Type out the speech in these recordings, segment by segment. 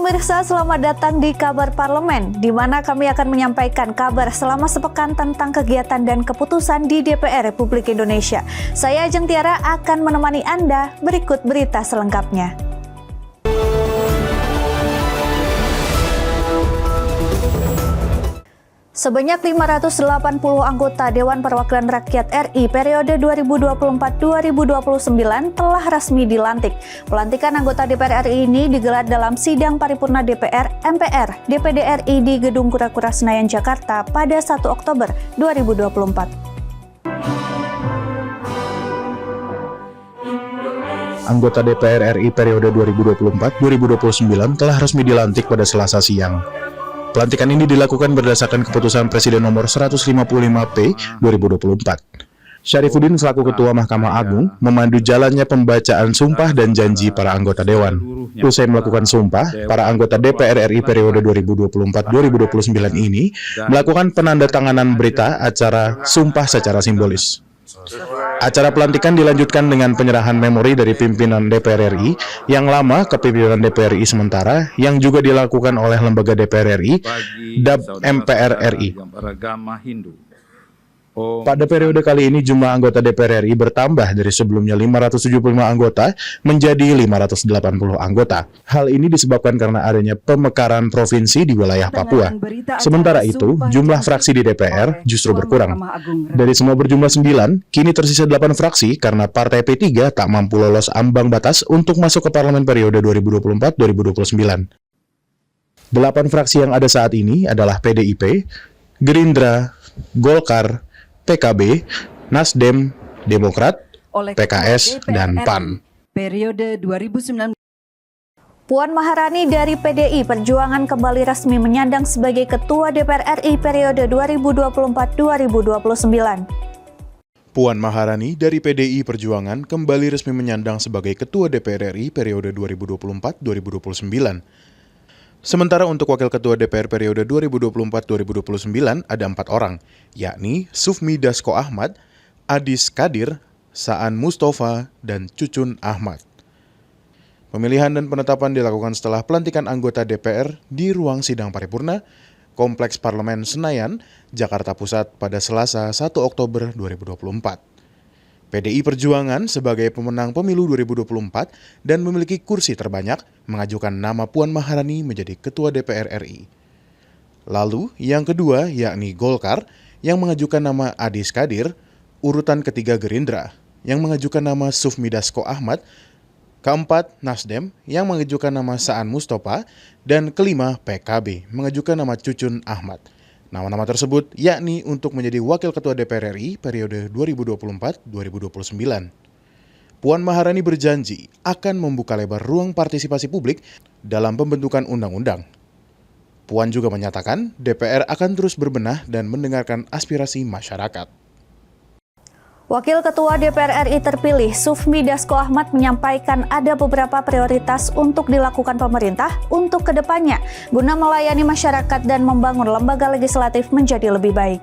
pemirsa, selamat datang di Kabar Parlemen, di mana kami akan menyampaikan kabar selama sepekan tentang kegiatan dan keputusan di DPR Republik Indonesia. Saya Ajeng Tiara akan menemani Anda, berikut berita selengkapnya. Sebanyak 580 anggota Dewan Perwakilan Rakyat RI periode 2024-2029 telah resmi dilantik. Pelantikan anggota DPR RI ini digelar dalam sidang paripurna DPR, MPR, DPD RI di Gedung Kura-Kura Senayan, Jakarta pada 1 Oktober 2024. Anggota DPR RI periode 2024-2029 telah resmi dilantik pada Selasa siang. Pelantikan ini dilakukan berdasarkan keputusan Presiden nomor 155P 2024. Syarifuddin selaku Ketua Mahkamah Agung memandu jalannya pembacaan sumpah dan janji para anggota Dewan. Usai melakukan sumpah, para anggota DPR RI periode 2024-2029 ini melakukan penandatanganan berita acara sumpah secara simbolis. Acara pelantikan dilanjutkan dengan penyerahan memori dari pimpinan DPR RI yang lama ke pimpinan DPR RI sementara yang juga dilakukan oleh lembaga DPR RI, DAP MPR RI. Pada periode kali ini jumlah anggota DPR RI bertambah dari sebelumnya 575 anggota menjadi 580 anggota. Hal ini disebabkan karena adanya pemekaran provinsi di wilayah Papua. Sementara itu, jumlah fraksi di DPR justru berkurang. Dari semua berjumlah 9, kini tersisa 8 fraksi karena Partai P3 tak mampu lolos ambang batas untuk masuk ke parlemen periode 2024-2029. 8 fraksi yang ada saat ini adalah PDIP, Gerindra, Golkar, PKB, Nasdem, Demokrat, PKS, dan PAN. Periode 2019. Puan Maharani dari PDI Perjuangan kembali resmi menyandang sebagai Ketua DPR RI periode 2024-2029. Puan Maharani dari PDI Perjuangan kembali resmi menyandang sebagai Ketua DPR RI periode 2024-2029. Sementara untuk Wakil Ketua DPR periode 2024-2029 ada 4 orang, yakni Sufmi Dasko Ahmad, Adis Kadir, Saan Mustafa, dan Cucun Ahmad. Pemilihan dan penetapan dilakukan setelah pelantikan anggota DPR di ruang sidang paripurna, Kompleks Parlemen Senayan, Jakarta Pusat pada Selasa 1 Oktober 2024. PDI Perjuangan sebagai pemenang pemilu 2024 dan memiliki kursi terbanyak mengajukan nama Puan Maharani menjadi Ketua DPR RI. Lalu yang kedua yakni Golkar yang mengajukan nama Adis Kadir, urutan ketiga Gerindra yang mengajukan nama Sufmi Dasko Ahmad, keempat Nasdem yang mengajukan nama Saan Mustafa, dan kelima PKB mengajukan nama Cucun Ahmad. Nama-nama tersebut yakni untuk menjadi Wakil Ketua DPR RI periode 2024-2029. Puan Maharani berjanji akan membuka lebar ruang partisipasi publik dalam pembentukan undang-undang. Puan juga menyatakan DPR akan terus berbenah dan mendengarkan aspirasi masyarakat. Wakil Ketua DPR RI terpilih Sufmi Dasko Ahmad menyampaikan ada beberapa prioritas untuk dilakukan pemerintah untuk kedepannya guna melayani masyarakat dan membangun lembaga legislatif menjadi lebih baik.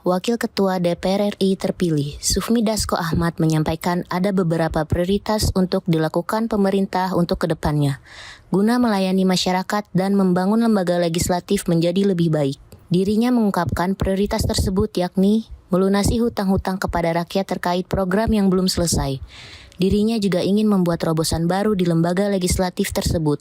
Wakil Ketua DPR RI terpilih Sufmi Dasko Ahmad menyampaikan ada beberapa prioritas untuk dilakukan pemerintah untuk kedepannya guna melayani masyarakat dan membangun lembaga legislatif menjadi lebih baik. Dirinya mengungkapkan prioritas tersebut yakni melunasi hutang-hutang kepada rakyat terkait program yang belum selesai. Dirinya juga ingin membuat terobosan baru di lembaga legislatif tersebut.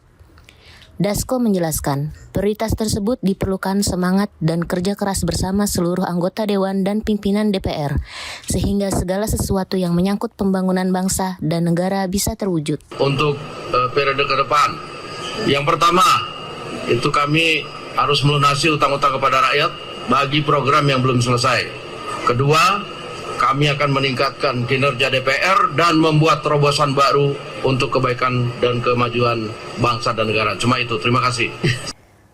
Dasko menjelaskan, prioritas tersebut diperlukan semangat dan kerja keras bersama seluruh anggota Dewan dan pimpinan DPR, sehingga segala sesuatu yang menyangkut pembangunan bangsa dan negara bisa terwujud. Untuk periode ke depan, yang pertama, itu kami harus melunasi hutang-hutang kepada rakyat bagi program yang belum selesai. Kedua, kami akan meningkatkan kinerja DPR dan membuat terobosan baru untuk kebaikan dan kemajuan bangsa dan negara. Cuma itu, terima kasih.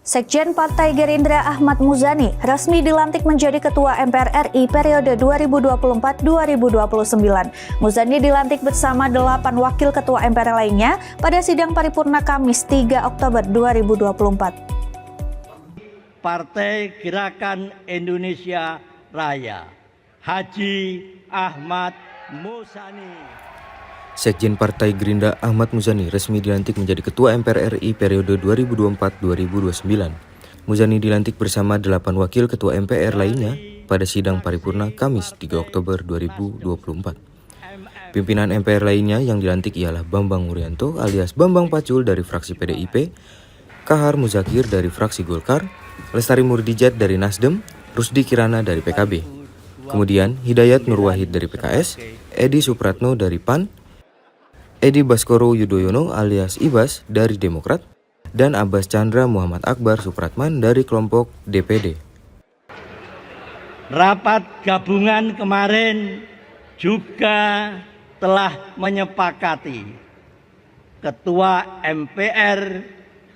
Sekjen Partai Gerindra Ahmad Muzani resmi dilantik menjadi Ketua MPR RI periode 2024-2029. Muzani dilantik bersama 8 Wakil Ketua MPR lainnya pada sidang paripurna Kamis 3 Oktober 2024. Partai Gerakan Indonesia Raya, Haji Ahmad Muzani. Sekjen Partai Gerindra Ahmad Muzani resmi dilantik menjadi Ketua MPR RI periode 2024-2029. Muzani dilantik bersama 8 wakil Ketua MPR lainnya pada sidang paripurna Kamis 3 Oktober 2024. Pimpinan MPR lainnya yang dilantik ialah Bambang Wuryanto alias Bambang Pacul dari fraksi PDIP, Kahar Muzakir dari fraksi Golkar, Lestari Murdijat dari Nasdem, Rusdi Kirana dari PKB. Kemudian Hidayat Nur Wahid dari PKS, Edi Supratno dari PAN, Edi Baskoro Yudhoyono alias Ibas dari Demokrat, dan Abbas Chandra Muhammad Akbar Supratman dari kelompok DPD. Rapat gabungan kemarin juga telah menyepakati Ketua MPR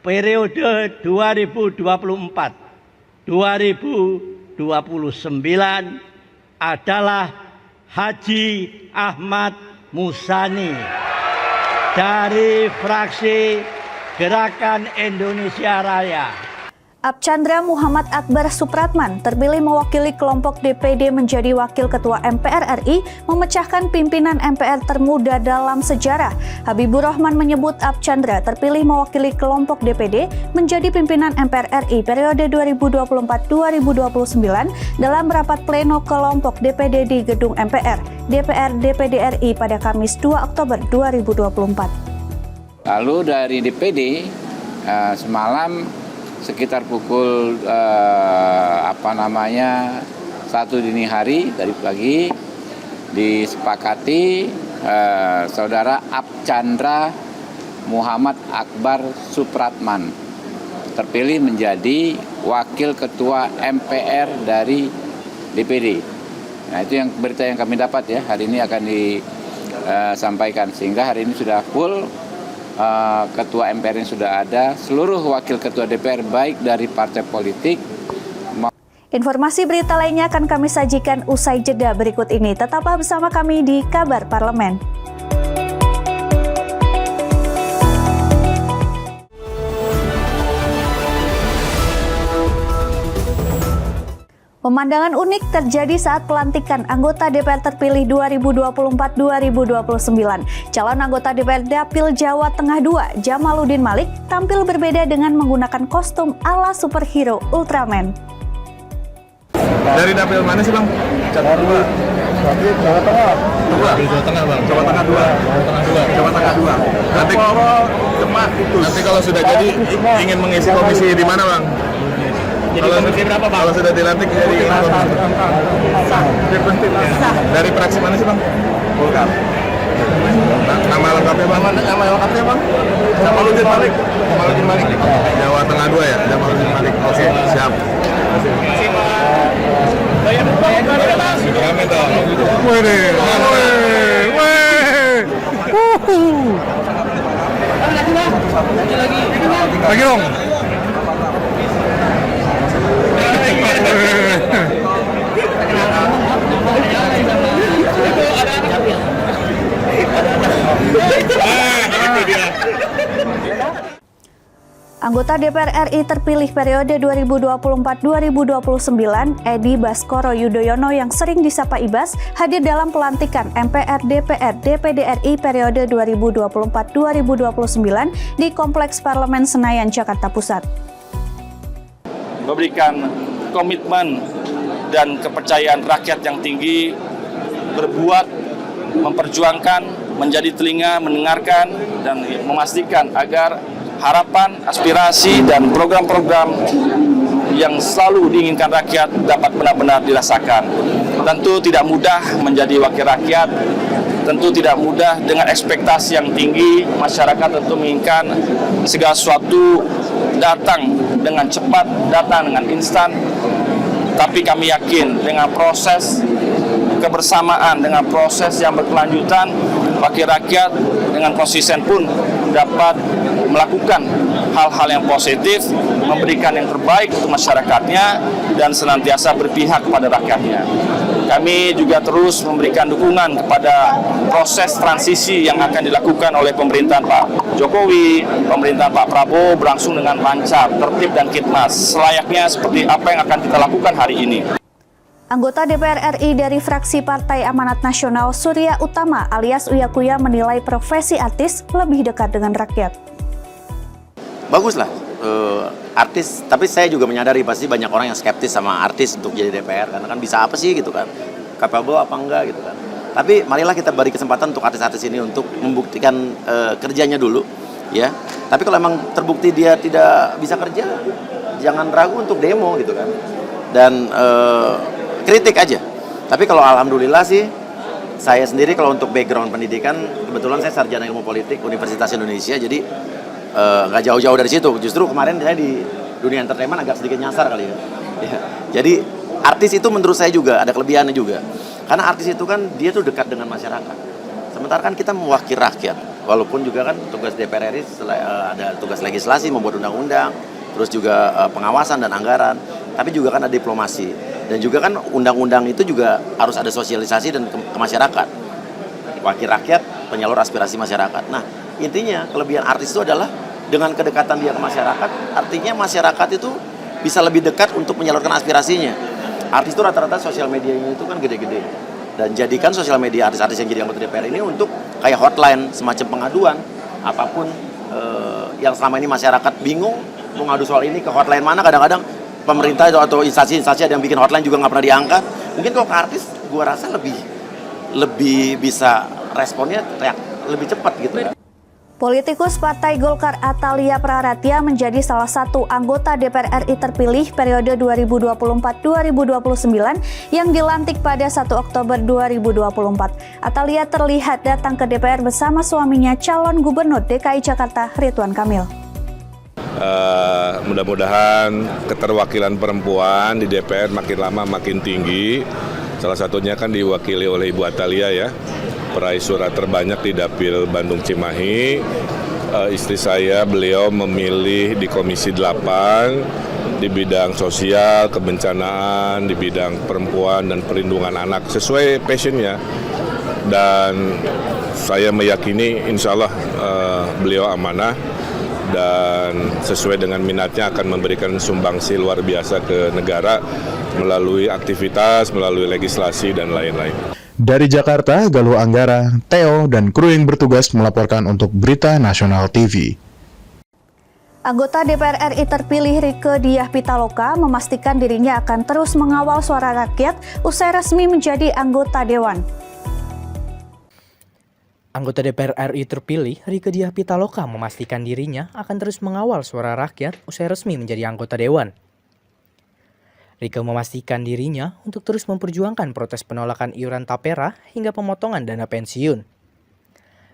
periode 2024-2029 adalah Haji Ahmad Muzani dari fraksi Gerakan Indonesia Raya. Abchandra Muhammad Akbar Supratman terpilih mewakili kelompok DPD menjadi Wakil Ketua MPR RI, memecahkan pimpinan MPR termuda dalam sejarah. Habibur Rahman menyebut Abchandra terpilih mewakili kelompok DPD menjadi pimpinan MPR RI periode 2024-2029 dalam rapat pleno kelompok DPD di Gedung MPR, DPR DPD RI pada Kamis 2 Oktober 2024. Lalu dari DPD semalam sekitar pukul 1 dini hari dari pagi disepakati saudara Abchandra Muhammad Akbar Supratman terpilih menjadi Wakil Ketua MPR dari DPD. Nah, itu yang berita yang kami dapat ya, hari ini akan disampaikan sehingga hari ini sudah full. Ketua MPR yang sudah ada, seluruh wakil ketua DPR baik dari partai politik. Informasi berita lainnya akan kami sajikan usai jeda berikut ini. Tetaplah bersama kami di Kabar Parlemen. Pemandangan unik terjadi saat pelantikan anggota DPR terpilih 2024-2029. Calon anggota DPR Dapil Jawa Tengah II, Jamaluddin Malik, tampil berbeda dengan menggunakan kostum ala superhero Ultraman. Dari dapil mana sih, Bang? Jawa Tengah. Jawa Tengah. Jawa Tengah, Bang. Jawa Tengah 2. Jawa Tengah 2. Nanti kalau sudah jadi ingin mengisi komisi di mana, Bang? Komisi berapa, Bang? Kalau sudah dilantik jadi komisi. Dari fraksi mana sih, Bang? Golkar. Nama lengkapnya, Bang? Nama lengkapnya, Bang? Jamaluddin Malik. Jamaluddin Malik. Jawa Tengah 2 ya, Jamaluddin Malik. Oke, siap. Rame dong. Lagi dong. Anggota DPR RI terpilih periode 2024-2029, Edi Baskoro Yudhoyono yang sering disapa Ibas, hadir dalam pelantikan MPR DPR DPD RI periode 2024-2029 di Kompleks Parlemen Senayan, Jakarta Pusat. Memberikan komitmen dan kepercayaan rakyat yang tinggi, berbuat, memperjuangkan, menjadi telinga, mendengarkan, dan memastikan agar harapan, aspirasi, dan program-program yang selalu diinginkan rakyat dapat benar-benar dirasakan. Tentu tidak mudah menjadi wakil rakyat, tentu tidak mudah dengan ekspektasi yang tinggi. Masyarakat tentu menginginkan segala sesuatu datang dengan cepat, datang dengan instan. Tapi kami yakin dengan proses kebersamaan, dengan proses yang berkelanjutan, wakil rakyat dengan konsisten pun dapat melakukan hal-hal yang positif, memberikan yang terbaik untuk masyarakatnya, dan senantiasa berpihak kepada rakyatnya. Kami juga terus memberikan dukungan kepada proses transisi yang akan dilakukan oleh pemerintahan Pak Jokowi, pemerintahan Pak Prabowo berlangsung dengan lancar, tertib, dan khidmat, selayaknya seperti apa yang akan kita lakukan hari ini. Anggota DPR RI dari fraksi Partai Amanat Nasional Surya Utama alias Uya Kuya menilai profesi artis lebih dekat dengan rakyat. Baguslah artis, tapi saya juga menyadari pasti banyak orang yang skeptis sama artis untuk jadi DPR karena kan bisa apa sih gitu kan, capable apa enggak gitu kan. Tapi marilah kita beri kesempatan untuk artis-artis ini untuk membuktikan kerjanya dulu, ya. Tapi kalau emang terbukti dia tidak bisa kerja, jangan ragu untuk demo gitu kan. Dan kritik aja. Tapi kalau alhamdulillah sih, saya sendiri kalau untuk background pendidikan, kebetulan saya sarjana ilmu politik Universitas Indonesia, jadi nggak jauh-jauh dari situ. Justru kemarin saya di dunia entertainment agak sedikit nyasar kali ya. Ya. Jadi artis itu menurut saya juga ada kelebihannya juga. Karena artis itu kan dia tuh dekat dengan masyarakat. Sementara kan kita mewakili rakyat. Walaupun juga kan tugas DPR RI ada tugas legislasi, membuat undang-undang, terus juga pengawasan dan anggaran. Tapi juga kan ada diplomasi. Dan juga kan undang-undang itu juga harus ada sosialisasi dan ke masyarakat. Wakil rakyat, penyalur aspirasi masyarakat. Nah, intinya kelebihan artis itu adalah dengan kedekatan dia ke masyarakat, artinya masyarakat itu bisa lebih dekat untuk menyalurkan aspirasinya. Artis itu rata-rata sosial medianya itu kan gede-gede. Dan jadikan sosial media artis-artis yang jadi anggota DPR ini untuk kayak hotline, semacam pengaduan, apapun yang selama ini masyarakat bingung mau ngadu soal ini ke hotline mana, kadang-kadang pemerintah atau instansi-instansi ada yang bikin hotline juga nggak pernah diangkat. Mungkin kalau ke artis, gua rasa lebih bisa responnya lebih cepat gitu ya. Politikus Partai Golkar Atalia Praratya menjadi salah satu anggota DPR RI terpilih periode 2024-2029 yang dilantik pada 1 Oktober 2024. Atalia terlihat datang ke DPR bersama suaminya calon Gubernur DKI Jakarta Ridwan Kamil. Mudah-mudahan keterwakilan perempuan di DPR makin lama makin tinggi. Salah satunya kan diwakili oleh Ibu Atalia ya, peraih suara terbanyak di Dapil Bandung Cimahi. Istri saya, beliau memilih di Komisi 8 di bidang sosial, kebencanaan, di bidang perempuan dan perlindungan anak sesuai passionnya. Dan saya meyakini insya Allah beliau amanah dan sesuai dengan minatnya akan memberikan sumbangsi luar biasa ke negara melalui aktivitas, melalui legislasi, dan lain-lain. Dari Jakarta, Galuh Anggara, Theo, dan kru yang bertugas melaporkan untuk Berita Nasional TV. Anggota DPR RI terpilih Rieke Diah Pitaloka memastikan dirinya akan terus mengawal suara rakyat usai resmi menjadi anggota Dewan. Anggota DPR RI terpilih, Rieke Diah Pitaloka memastikan dirinya akan terus mengawal suara rakyat usai resmi menjadi anggota Dewan. Rieke memastikan dirinya untuk terus memperjuangkan protes penolakan iuran tapera hingga pemotongan dana pensiun.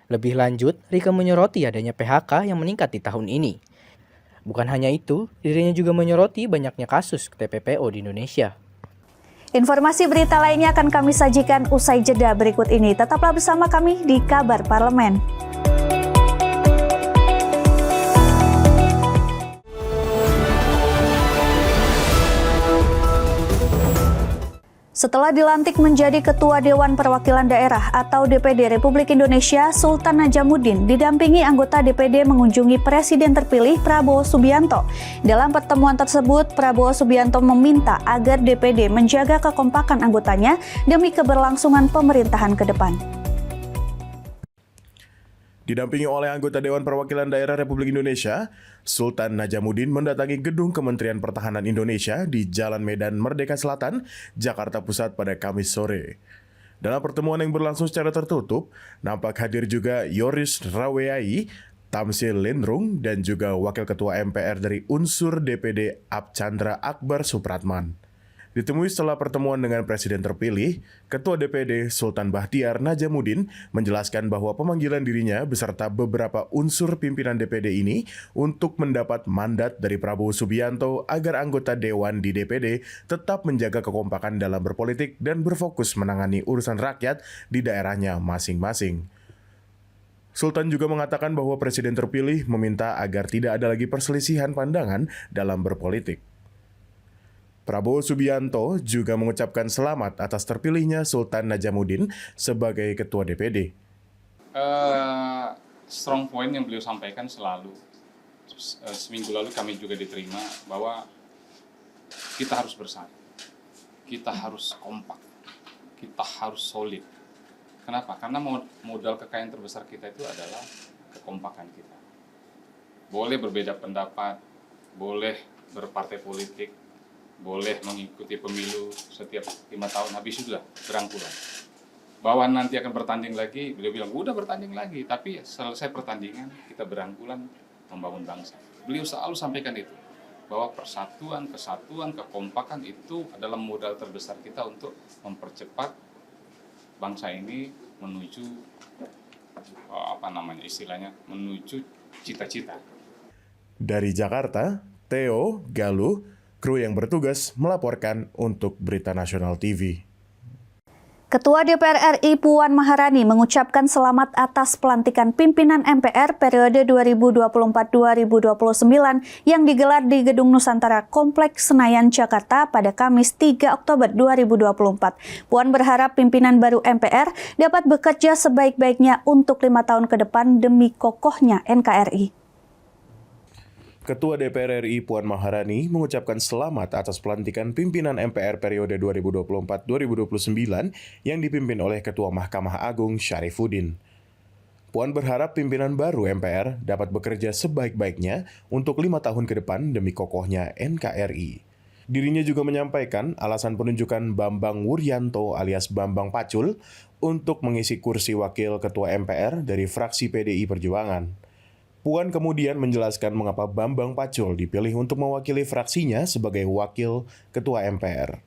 Lebih lanjut, Rieke menyoroti adanya PHK yang meningkat di tahun ini. Bukan hanya itu, dirinya juga menyoroti banyaknya kasus TPPO di Indonesia. Informasi berita lainnya akan kami sajikan usai jeda berikut ini. Tetaplah bersama kami di Kabar Parlemen. Setelah dilantik menjadi Ketua Dewan Perwakilan Daerah atau DPD Republik Indonesia, Sultan Najamuddin didampingi anggota DPD mengunjungi Presiden terpilih Prabowo Subianto. Dalam pertemuan tersebut, Prabowo Subianto meminta agar DPD menjaga kekompakan anggotanya demi keberlangsungan pemerintahan ke depan. Didampingi oleh anggota Dewan Perwakilan Daerah Republik Indonesia, Sultan Najamuddin mendatangi Gedung Kementerian Pertahanan Indonesia di Jalan Medan Merdeka Selatan, Jakarta Pusat pada Kamis sore. Dalam pertemuan yang berlangsung secara tertutup, nampak hadir juga Yoris Raweai, Tamsil Lindrung, dan juga Wakil Ketua MPR dari unsur DPD Archandra Akbar Supratman. Ditemui setelah pertemuan dengan Presiden terpilih, Ketua DPD Sultan Bahtiar Najamuddin menjelaskan bahwa pemanggilan dirinya beserta beberapa unsur pimpinan DPD ini untuk mendapat mandat dari Prabowo Subianto agar anggota Dewan di DPD tetap menjaga kekompakan dalam berpolitik dan berfokus menangani urusan rakyat di daerahnya masing-masing. Sultan juga mengatakan bahwa Presiden terpilih meminta agar tidak ada lagi perselisihan pandangan dalam berpolitik. Prabowo Subianto juga mengucapkan selamat atas terpilihnya Sultan Najamuddin sebagai Ketua DPD. Strong point yang beliau sampaikan selalu, seminggu lalu kami juga diterima bahwa kita harus bersatu. kita harus kompak, kita harus solid. Kenapa? Karena modal kekayaan terbesar kita itu adalah kekompakan kita. Boleh berbeda pendapat, boleh berpartai politik, boleh mengikuti pemilu setiap 5 tahun, habis itu sudah berangkulan. Bahwa nanti akan bertanding lagi, beliau bilang, udah bertanding lagi, tapi selesai pertandingan, kita berangkulan membangun bangsa. Beliau selalu sampaikan itu, bahwa persatuan, kesatuan, kekompakan itu adalah modal terbesar kita untuk mempercepat bangsa ini menuju, menuju cita-cita. Dari Jakarta, Theo, Galuh, kru yang bertugas melaporkan untuk Berita Nasional TV. Ketua DPR RI Puan Maharani mengucapkan selamat atas pelantikan pimpinan MPR periode 2024-2029 yang digelar di Gedung Nusantara Kompleks Senayan, Jakarta pada Kamis 3 Oktober 2024. Puan berharap pimpinan baru MPR dapat bekerja sebaik-baiknya untuk 5 tahun ke depan demi kokohnya NKRI. Ketua DPR RI Puan Maharani mengucapkan selamat atas pelantikan pimpinan MPR periode 2024-2029 yang dipimpin oleh Ketua Mahkamah Agung Syarifuddin. Puan berharap pimpinan baru MPR dapat bekerja sebaik-baiknya untuk 5 tahun ke depan demi kokohnya NKRI. Dirinya juga menyampaikan alasan penunjukan Bambang Wuryanto alias Bambang Pacul untuk mengisi kursi Wakil Ketua MPR dari fraksi PDI Perjuangan. Puan kemudian menjelaskan mengapa Bambang Pacul dipilih untuk mewakili fraksinya sebagai Wakil Ketua MPR.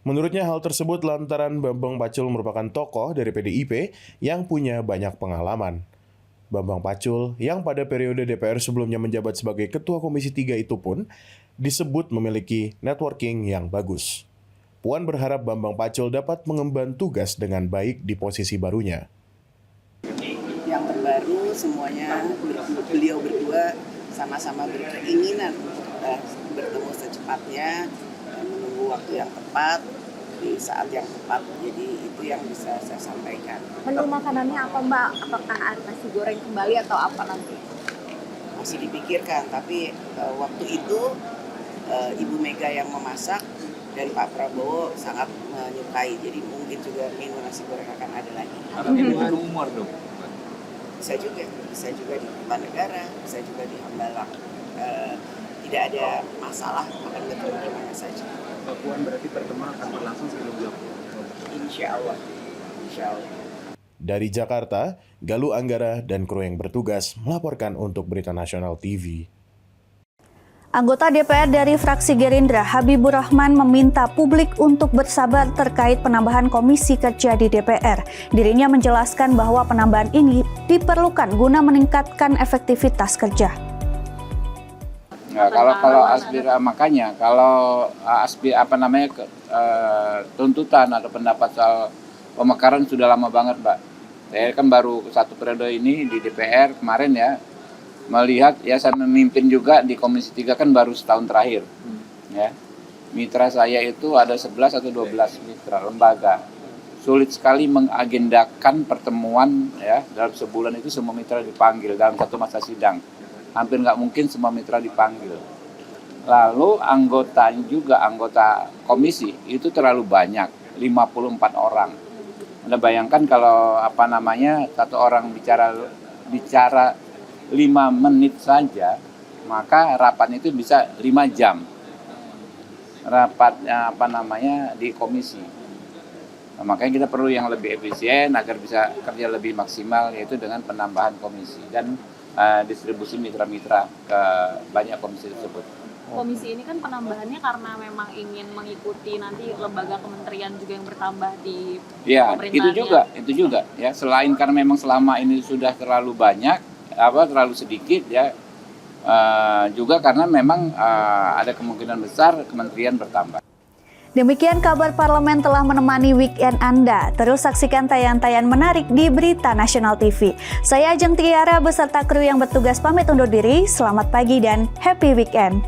Menurutnya hal tersebut lantaran Bambang Pacul merupakan tokoh dari PDIP yang punya banyak pengalaman. Bambang Pacul yang pada periode DPR sebelumnya menjabat sebagai Ketua Komisi 3 itu pun disebut memiliki networking yang bagus. Puan berharap Bambang Pacul dapat mengemban tugas dengan baik di posisi barunya. Yang terbaru semuanya beliau berdua sama-sama berkeinginan bertemu secepatnya, menunggu waktu yang tepat di saat yang tepat. Jadi itu yang bisa saya sampaikan. Menu makanannya apa Mbak? Apakah nasi goreng kembali atau apa nanti? Masih dipikirkan, tapi waktu itu Ibu Mega yang memasak dan Pak Prabowo sangat menyukai. Jadi mungkin juga menu nasi goreng akan ada lagi. Itu umur dong. Bisa juga di Kertanegara, bisa juga di Hambalang. Tidak ada masalah, akan bertemu di mana saja. Puan berarti pertemuan akan berlangsung sebelum bulan. Insya Allah. Dari Jakarta, Galuh Anggara dan kru yang bertugas melaporkan untuk Berita Nasional TV. Anggota DPR dari fraksi Gerindra, Habibur Rahman, meminta publik untuk bersabar terkait penambahan komisi kerja di DPR. Dirinya menjelaskan bahwa penambahan ini diperlukan guna meningkatkan efektivitas kerja. Nah, tuntutan atau pendapat soal pemekaran sudah lama banget, Mbak. Saya kan baru 1 periode ini di DPR kemarin ya. Melihat ya saya memimpin juga di Komisi 3 kan baru setahun terakhir. Ya. Mitra saya itu ada 11 atau 12 mitra lembaga. Sulit sekali mengagendakan pertemuan ya, dalam sebulan itu semua mitra dipanggil dalam satu masa sidang. Hampir nggak mungkin semua mitra dipanggil. Lalu anggota komisi itu terlalu banyak, 54 orang. Anda bayangkan kalau satu orang bicara 5 menit saja, maka rapat itu bisa 5 jam. Rapatnya di komisi. Nah, makanya kita perlu yang lebih efisien agar bisa kerja lebih maksimal, yaitu dengan penambahan komisi dan distribusi mitra-mitra ke banyak komisi tersebut. Komisi ini kan penambahannya karena memang ingin mengikuti nanti lembaga kementerian juga yang bertambah di pemerintahan. Itu juga ya, selain karena memang selama ini sudah terlalu banyak, terlalu sedikit ya, juga karena memang ada kemungkinan besar kementerian bertambah. Demikian kabar parlemen telah menemani weekend Anda. Terus saksikan tayangan-tayangan menarik di Berita Nasional TV. Saya Ajeng Tiara beserta kru yang bertugas pamit undur diri. Selamat pagi dan happy weekend.